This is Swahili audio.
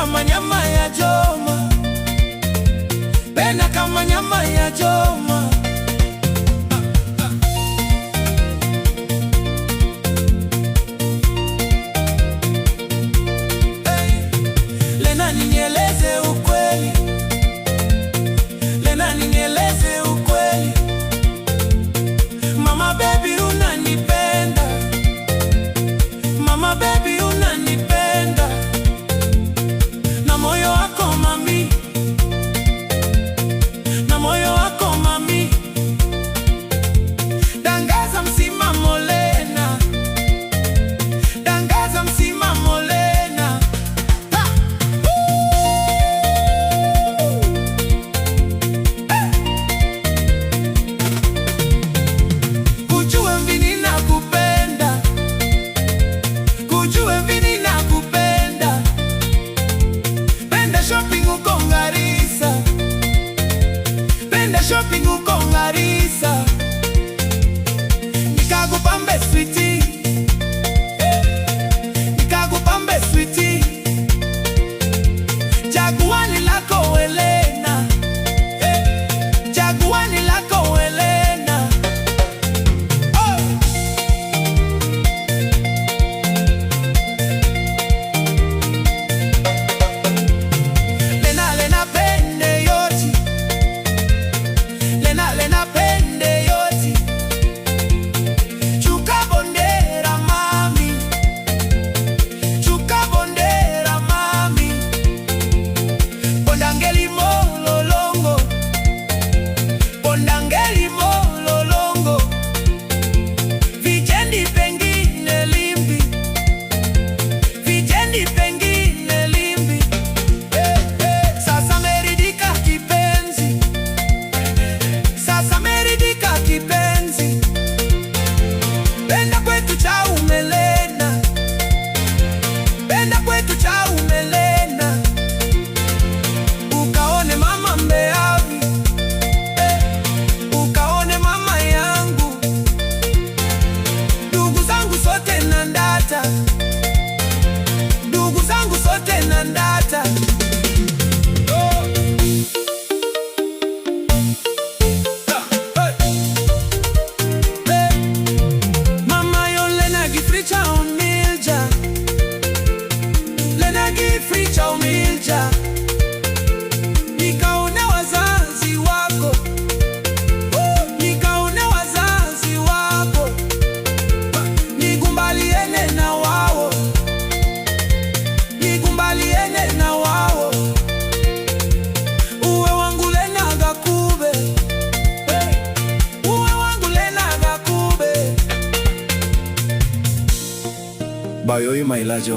kama nyama ya choma, penda kama nyama ya choma. Lena nieleze ukweli, Lena nieleze ukweli. Mama baby unanipenda, Mama baby unanipenda, na moyo wako mami, na moyo wako mami. Dangaza msimamo Lena, dangaza msimamo Lena. Kujua vini nakupenda, kujua vini nakupenda. Penda shopping uko Garissa, penda shopping uko Garissa. Nikakupambe sweetie, nikakupambe sweetie. Chaguani lako Lena, chaguani lako Lena. Oh! Lena, Lena pende yoti, Lena, Lena pende yoti. Chuka bondera mami, chuka bondera mami. Bondangeli mololongo, bondangeli mololongo. Vijendi pengine limbi, vijendi pengine limbi. Sasa meridika kipenzi, sasa meridika kipenzi. Penda kwetu chaume Lena, penda kwetu chaume Lena. Ukaone mama Mbeavi, ukaone mama yangu. Ndugu zangu sote na ndata, ndugu zangu sote na ndata. Mama yo Lena gifricha umilja, Lena gifricha umilja. Nikaone wazazi wako, nikaone wazazi wako. Nigumbaliene na wao, nigumbaliene na wao. Uwe wangu Lena Gakube, uwe wangu Lena Gakube. Bayoyi mailajo.